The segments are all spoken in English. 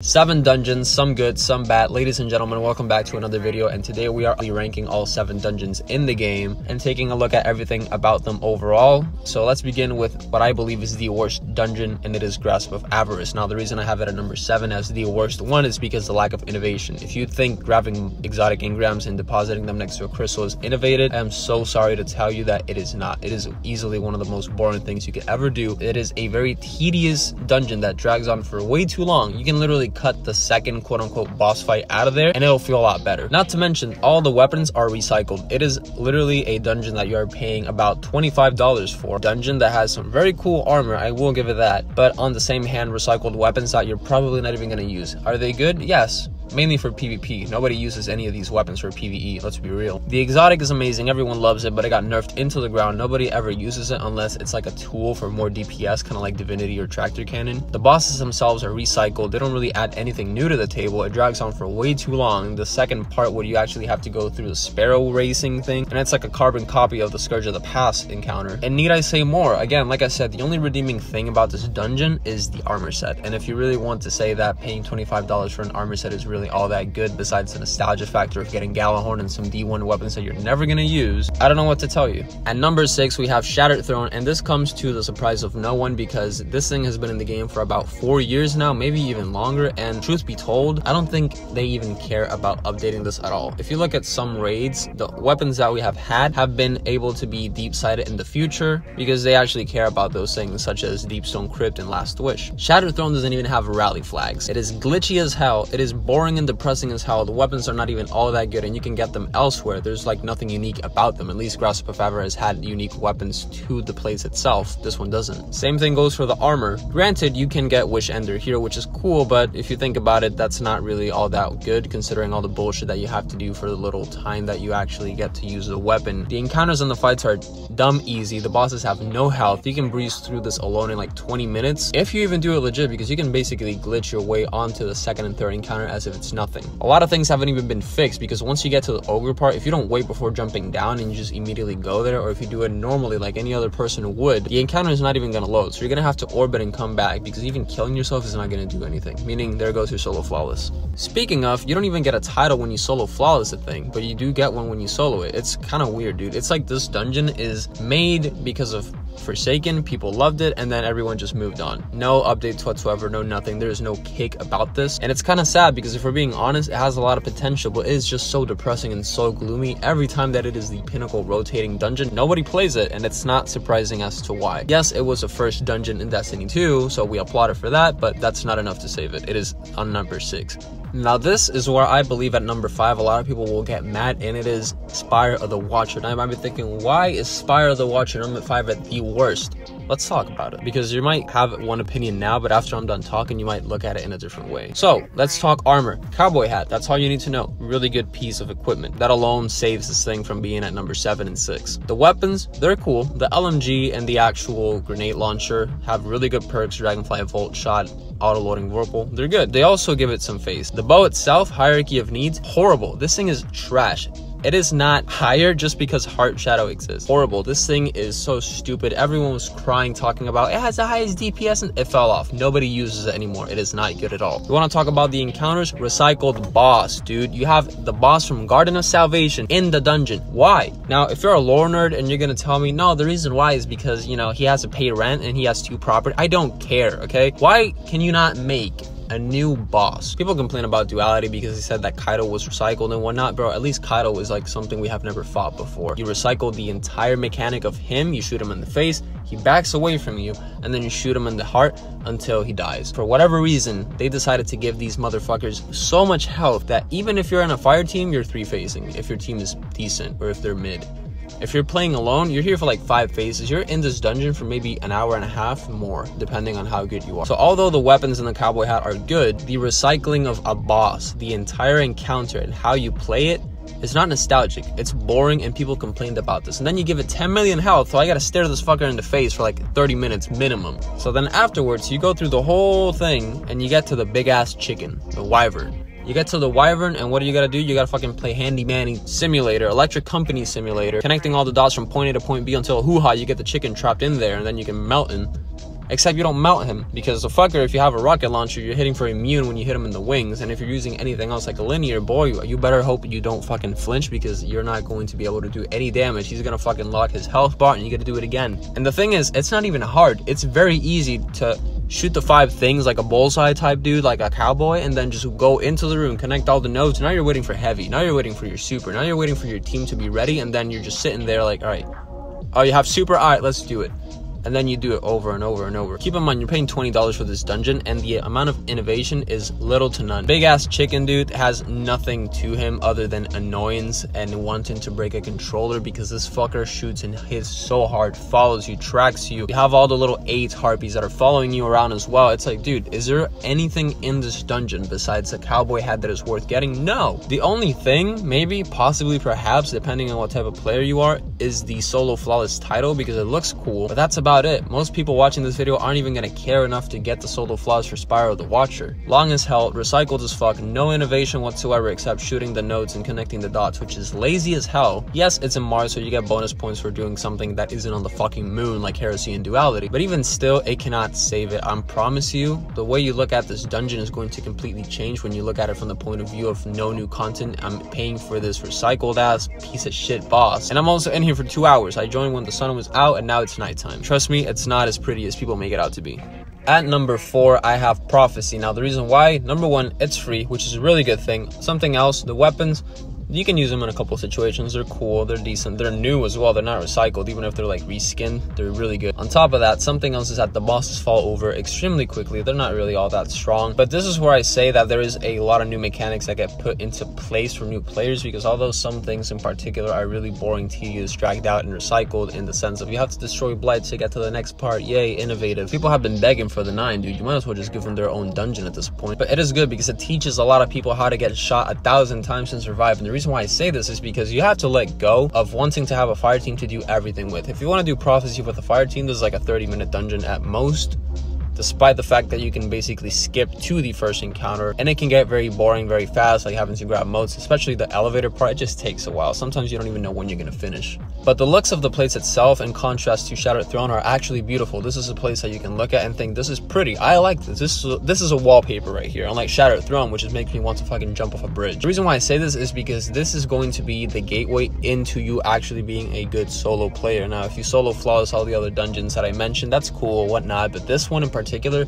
7 dungeons, some good, some bad. Ladies and gentlemen, welcome back to another video, and today we are ranking all 7 dungeons in the game and taking a look at everything about them overall. So let's begin with what I believe is the worst dungeon, and it is Grasp of Avarice. Now the reason I have it at number 7 as the worst one is because the lack of innovation. If you think grabbing exotic engrams and depositing them next to a crystal is innovated, I'm so sorry to tell you that it is not. It is easily one of the most boring things you could ever do. It is a very tedious dungeon that drags on for way too long. You can literally cut the second quote-unquote boss fight out of there and it'll feel a lot better. Not to mention, all the weapons are recycled. It is literally a dungeon that you are paying about $25 for. A dungeon that has some very cool armor, I will give it that, but on the same hand, recycled weapons that you're probably not even going to use. Are they good? Yes. Mainly for PvP. Nobody uses any of these weapons for PvE, let's be real. The exotic is amazing, everyone loves it, but it got nerfed into the ground. Nobody ever uses it unless it's like a tool for more DPS, kind of like Divinity or Tractor Cannon. The bosses themselves are recycled. They don't really add anything new to the table. It drags on for way too long. The second part where you actually have to go through the sparrow racing thing, and it's like a carbon copy of the Scourge of the Past encounter. And need I say more? Again, like I said, the only redeeming thing about this dungeon is the armor set. And if you really want to say that paying $25 for an armor set is really all that good, besides the nostalgia factor of getting Gjallarhorn and some D1 weapons that you're never gonna use, I don't know what to tell you. At number 6, we have Shattered Throne, and this comes to the surprise of no one because this thing has been in the game for about 4 years now, maybe even longer, and truth be told, I don't think they even care about updating this at all. If you look at some raids, the weapons that we have been able to be deep-sided in the future because they actually care about those things, such as Deepstone Crypt and Last Wish. Shattered Throne doesn't even have rally flags. It is glitchy as hell. It is boring and depressing as hell. The weapons are not even all that good and you can get them elsewhere. There's like nothing unique about them. At least Grasp of Avarice had unique weapons to the place itself. This one doesn't. Same thing goes for the armor. Granted, you can get Wish Ender here, which is cool, but if you think about it, that's not really all that good considering all the bullshit that you have to do for the little time that you actually get to use the weapon. The encounters and the fights are dumb easy. The bosses have no health. You can breeze through this alone in like 20 minutes if you even do it legit, because you can basically glitch your way onto the second and third encounter as if it's nothing. A lot of things haven't even been fixed because once you get to the ogre part, if you don't wait before jumping down and you just immediately go there, or if you do it normally like any other person would, the encounter is not even going to load. So you're going to have to orbit and come back because even killing yourself is not going to do anything. Meaning there goes your solo flawless. Speaking of, you don't even get a title when you solo flawless a thing, but you do get one when you solo it. It's kind of weird, dude. It's like this dungeon is made because of Forsaken, people loved it, and then everyone just moved on. No updates whatsoever, no nothing. There's no kick about this, and it's kind of sad because if we're being honest, it has a lot of potential, but it is just so depressing and so gloomy every time that it is the pinnacle rotating dungeon. Nobody plays it, and it's not surprising as to why. Yes, it was the first dungeon in Destiny 2, so we applaud it for that, but that's not enough to save it. It is on number 6. Now this is where I believe at number 5 a lot of people will get mad, and it is Spire of the Watcher. Now I might be thinking, why is Spire of the Watcher number 5 at the worst? Let's talk about it, because you might have one opinion now, but after I'm done talking, you might look at it in a different way. So let's talk armor. Cowboy hat, that's all you need to know. Really good piece of equipment. That alone saves this thing from being at number 7 and 6. The weapons, they're cool. The LMG and the actual grenade launcher have really good perks. Dragonfly Volt Shot, auto-loading Whirlpool, they're good. They also give it some face. The bow itself, Hierarchy of Needs, horrible. This thing is trash. It is not higher just because Heart Shadow exists. Horrible. This thing is so stupid. Everyone was crying, talking about it has the highest DPS, and it fell off. Nobody uses it anymore. It is not good at all. You want to talk about the encounters? Recycled boss, dude. You have the boss from Garden of Salvation in the dungeon. Why? Now, if you're a lore nerd and you're going to tell me, no, the reason why is because, you know, he has to pay rent and he has 2 property. I don't care, okay? Why can you not make a new boss? People complain about duality because he said that Kaido was recycled and whatnot. Bro, at least Kaido is like something we have never fought before. You recycle the entire mechanic of him. You shoot him in the face, he backs away from you, and then you shoot him in the heart until he dies. For whatever reason, they decided to give these motherfuckers so much health that even if you're in a fire team, you're 3-facing if your team is decent or if they're mid. If you're playing alone, you're here for like 5 phases. You're in this dungeon for maybe an hour and a half more, depending on how good you are. So although the weapons in the cowboy hat are good, the recycling of a boss, the entire encounter and how you play it, is not nostalgic. It's boring and people complained about this. And then you give it 10 million health, so I gotta stare this fucker in the face for like 30 minutes minimum. So then afterwards, you go through the whole thing and you get to the big ass chicken, the wyvern. You get to the wyvern, and what do you gotta do? You gotta fucking play Handy Manny Simulator, Electric Company Simulator, connecting all the dots from point A to point B until hoo-ha, you get the chicken trapped in there, and then you can melt in. except you don't mount him, because the fucker, if you have a rocket launcher, you're hitting for immune when you hit him in the wings, and if you're using anything else like a linear, boy, you better hope you don't fucking flinch, because you're not going to be able to do any damage. He's gonna fucking lock his health bar and you gotta do it again. And the thing is, it's not even hard. It's very easy to shoot the 5 things like a bullseye type dude, like a cowboy, and then just go into the room, connect all the nodes. Now you're waiting for heavy, now you're waiting for your super, now you're waiting for your team to be ready, and then you're just sitting there like, all right, oh, you have super, all right, let's do it. And then you do it over and over and over. Keep in mind, you're paying $20 for this dungeon, and the amount of innovation is little to none. Big ass chicken dude has nothing to him other than annoyance and wanting to break a controller, because this fucker shoots and hits so hard, follows you, tracks you. You have all the little 8 harpies that are following you around as well. It's like, dude, is there anything in this dungeon besides the cowboy hat that is worth getting? No. The only thing, maybe, possibly, perhaps, depending on what type of player you are, is the solo flawless title, because it looks cool, but that's about it. Most people watching this video aren't even gonna care enough to get the solo flaws for Spyro the Watcher. Long as hell, recycled as fuck, no innovation whatsoever except shooting the nodes and connecting the dots, which is lazy as hell. Yes, it's in Mars, so you get bonus points for doing something that isn't on the fucking moon like Heresy and Duality, but even still, it cannot save it. I promise you, the way you look at this dungeon is going to completely change when you look at it from the point of view of no new content. I'm paying for this recycled ass piece of shit boss, and I'm also in here for 2 hours. I joined when the sun was out, and now it's nighttime. Trust me, it's not as pretty as people make it out to be. At number 4, I have Prophecy. Now, the reason why, number 1, it's free, which is a really good thing. Something else, the weapons, you can use them in a couple of situations. They're cool, they're decent, they're new as well, they're not recycled. Even if they're like reskinned, they're really good. On top of that, something else is that the bosses fall over extremely quickly. They're not really all that strong, but this is where I say that there is a lot of new mechanics that get put into place for new players, because although some things in particular are really boring, tedious, dragged out, and recycled, in the sense of you have to destroy blight to get to the next part, yay, innovative. People have been begging for the 9, dude. You might as well just give them their own dungeon at this point. But it is good because it teaches a lot of people how to get shot 1,000 times and survive. And the reason why I say this is because you have to let go of wanting to have a fire team to do everything with. If you want to do Prophecy with a fire team, this is like a 30-minute dungeon at most, despite the fact that you can basically skip to the first encounter, and it can get very boring very fast, like having to grab motes, especially the elevator part. It just takes a while. Sometimes you don't even know when you're gonna finish. But the looks of the place itself, in contrast to Shattered Throne, are actually beautiful. This is a place that you can look at and think, this is pretty. I like this. This is a wallpaper right here, unlike Shattered Throne, which is making me want to fucking jump off a bridge. The reason why I say this is because this is going to be the gateway into you actually being a good solo player. Now, if you solo flawless all the other dungeons that I mentioned, that's cool or whatnot, but this one in particular,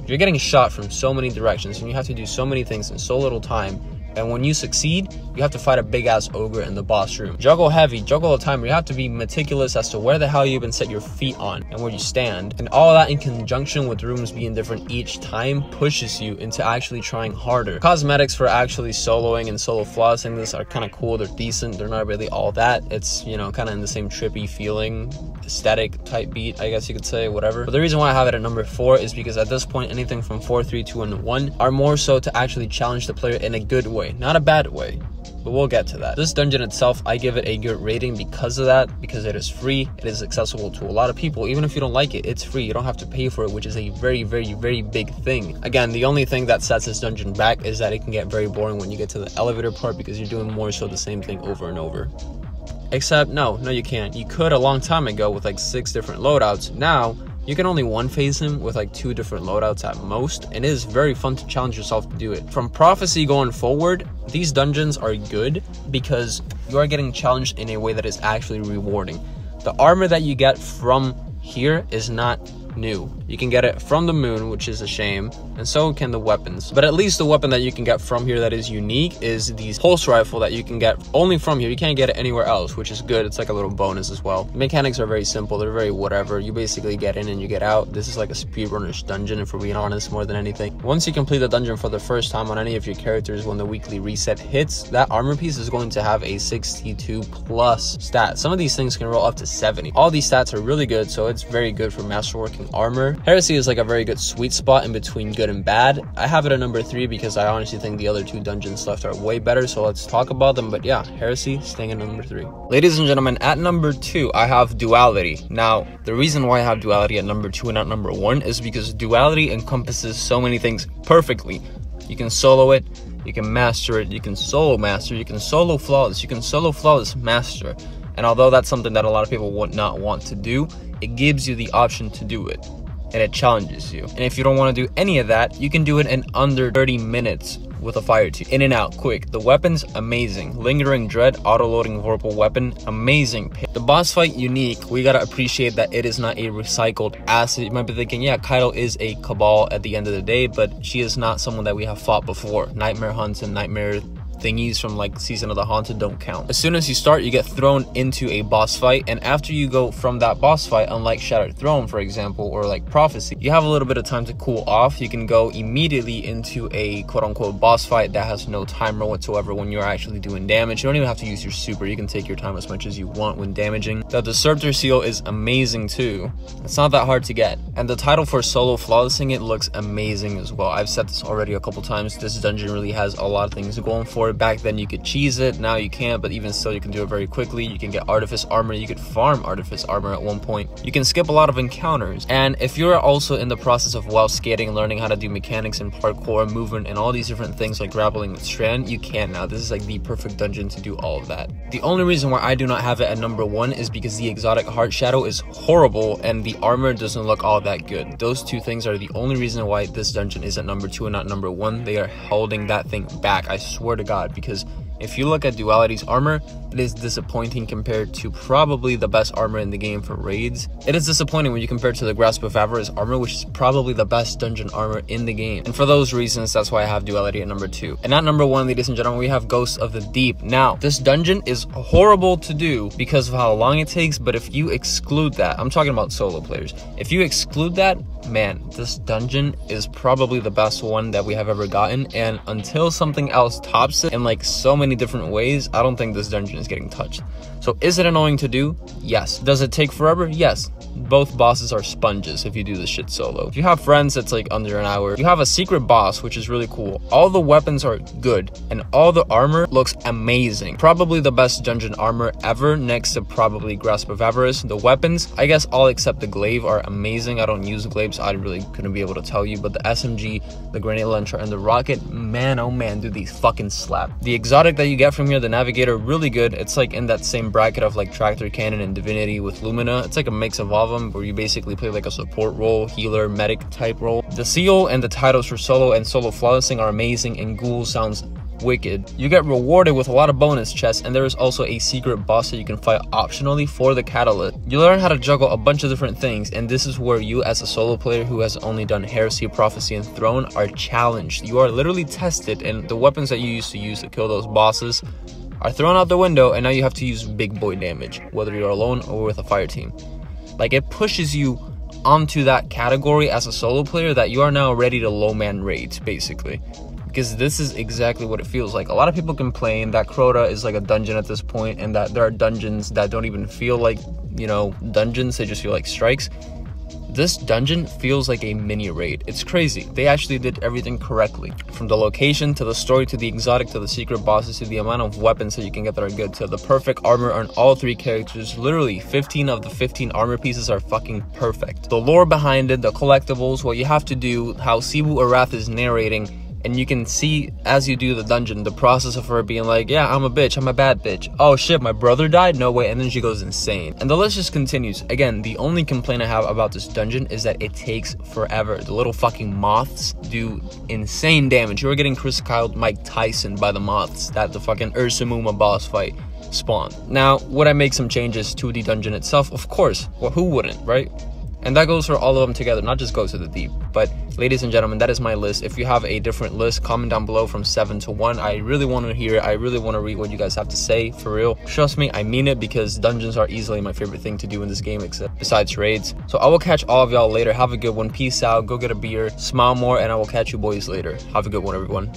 you're getting shot from so many directions and you have to do so many things in so little time. And when you succeed, you have to fight a big-ass ogre in the boss room. Juggle heavy, juggle a timer. You have to be meticulous as to where the hell you even set your feet on and where you stand. And all that in conjunction with rooms being different each time pushes you into actually trying harder. Cosmetics for actually soloing and solo flossing this are kind of cool. They're decent. They're not really all that. It's, you know, kind of in the same trippy feeling, aesthetic type beat, I guess you could say, whatever. But the reason why I have it at number 4 is because at this point, anything from 4, 3, 2, and 1 are more so to actually challenge the player in a good way. Not a bad way, but we'll get to that. This dungeon itself, I give it a good rating because of that, because it is free, it is accessible to a lot of people. Even if you don't like it, it's free. You don't have to pay for it, which is a very, very, very big thing. Again, the only thing that sets this dungeon back is that it can get very boring when you get to the elevator part, because you're doing more so the same thing over and over. Except, no, you can't. You could a long time ago with like 6 different loadouts. Now, you can only one phase him with like 2 different loadouts at most, and it is very fun to challenge yourself to do it. From Prophecy going forward, these dungeons are good because you are getting challenged in a way that is actually rewarding. The armor that you get from here is not new. You can get it from the moon, which is a shame, and so can the weapons. But at least the weapon that you can get from here that is unique is the pulse rifle that you can get only from here. You can't get it anywhere else, which is good. It's like a little bonus as well. The mechanics are very simple. They're very whatever. You basically get in and you get out. This is like a speedrunner's dungeon, if we're being honest, more than anything. Once you complete the dungeon for the first time on any of your characters, when the weekly reset hits, that armor piece is going to have a 62 plus stat. Some of these things can roll up to 70. All these stats are really good, so it's very good for masterworking armor. Heresy is like a very good sweet spot in between good and bad. I have it at number 3 because I honestly think the other 2 dungeons left are way better, so let's talk about them. But yeah, Heresy staying at number 3. Ladies and gentlemen, at number 2 I have Duality. Now, the reason why I have Duality at number 2 and not number 1 is because Duality encompasses so many things perfectly. You can solo it, you can master it, you can solo master, you can solo flawless, you can solo flawless master. And although that's something that a lot of people would not want to do, it gives you the option to do it. and it challenges you. And if you don't want to do any of that, you can do it in under 30 minutes with a fire team. In and out, quick. The weapons, amazing. Lingering Dread, auto-loading Vorpal weapon, amazing pick. The boss fight, unique. We gotta appreciate that it is not a recycled asset. You might be thinking, yeah, Kaido is a Cabal at the end of the day, but she is not someone that we have fought before. Nightmare hunts and nightmare thingies from like Season of the Haunted don't count. As soon as you start, you get thrown into a boss fight, and after you go from that boss fight, unlike Shattered Throne for example, or like Prophecy, you have a little bit of time to cool off. You can go immediately into a quote-unquote boss fight that has no timer whatsoever when you're actually doing damage. You don't even have to use your super. You can take your time as much as you want when damaging. The Disruptor Seal is amazing too. It's not that hard to get, and the title for solo flawlessing it looks amazing as well. I've said this already a couple times. This dungeon really has a lot of things going for it. Back then you could cheese it, now you can't, but even still you can do it very quickly. You can get Artifice Armor, you could farm Artifice Armor at one point. You can skip a lot of encounters, and if you're also in the process of WoW skating, learning how to do mechanics and parkour, movement, and all these different things like grappling with Strand, you can now. This is like the perfect dungeon to do all of that. The only reason why I do not have it at number 1 is because the exotic Heart Shadow is horrible and the armor doesn't look all that good. Those two things are the only reason why this dungeon is at number 2 and not number 1. They are holding that thing back, I swear to God, because if you look at Duality's armor, it is disappointing compared to probably the best armor in the game for raids. It is disappointing when you compare it to the Grasp of Avarice armor, which is probably the best dungeon armor in the game. And for those reasons, that's why I have Duality at number 2. And at number 1, ladies and gentlemen, we have Ghosts of the Deep. Now, this dungeon is horrible to do because of how long it takes, but if you exclude that, I'm talking about solo players. If you exclude that, man, this dungeon is probably the best one that we have ever gotten, and until something else tops it in like so many different ways, I don't think this dungeon is getting touched. So is it annoying to do? Yes. Does it take forever? Yes. Both bosses are sponges if you do this shit solo. If you have friends, it's like under an hour. You have a secret boss, which is really cool. All the weapons are good, and all the armor looks amazing. Probably the best dungeon armor ever, next to probably Grasp of Avarice. The weapons, I guess all except the glaive, are amazing. I don't use glaives, I really couldn't be able to tell you, but the SMG, the grenade launcher, and the rocket, man oh man, dude, these fucking slap. The exotic that you get from here, the Navigator, really good. It's like in that same bracket of like Tractor Cannon and Divinity with Lumina. It's like a mix of all of them, where you basically play like a support role, healer, medic type role. The seal and the titles for solo and solo flawlessing are amazing, and Ghoul sounds wicked. You get rewarded with a lot of bonus chests, and there is also a secret boss that you can fight optionally for the catalyst. You learn how to juggle a bunch of different things, and this is where you as a solo player who has only done Heresy, Prophecy, and Throne are challenged. You are literally tested, and the weapons that you used to use to kill those bosses are thrown out the window, and now you have to use big boy damage, whether you're alone or with a fire team. Like, it pushes you onto that category as a solo player that you are now ready to low man raids, basically. Because this is exactly what it feels like. A lot of people complain that Crota is like a dungeon at this point, and that there are dungeons that don't even feel like, you know, dungeons, they just feel like strikes. This dungeon feels like a mini raid. It's crazy. They actually did everything correctly. From the location, to the story, to the exotic, to the secret bosses, to the amount of weapons that you can get that are good, to the perfect armor on all 3 characters. Literally, 15 of the 15 armor pieces are fucking perfect. The lore behind it, the collectibles, what you have to do, how Cebu Arath is narrating, and you can see as you do the dungeon the process of her being like, yeah, I'm a bitch, I'm a bad bitch, oh shit, my brother died, no way, and then she goes insane, and the list just continues. Again, the only complaint I have about this dungeon is that it takes forever. The little fucking moths do insane damage. You were getting Chris Kyle, Mike Tyson by the moths that the fucking Ursamuma boss fight spawned. Now, would I make some changes to the dungeon itself? Of course. Well, who wouldn't, right? And that goes for all of them together, not just Ghosts of the Deep. But ladies and gentlemen, that is my list. If you have a different list, comment down below from 7 to 1. I really want to hear it. I really want to read what you guys have to say, for real. Trust me, I mean it, because dungeons are easily my favorite thing to do in this game, except besides raids. So I will catch all of y'all later. Have a good one. Peace out. Go get a beer. Smile more, and I will catch you boys later. Have a good one, everyone.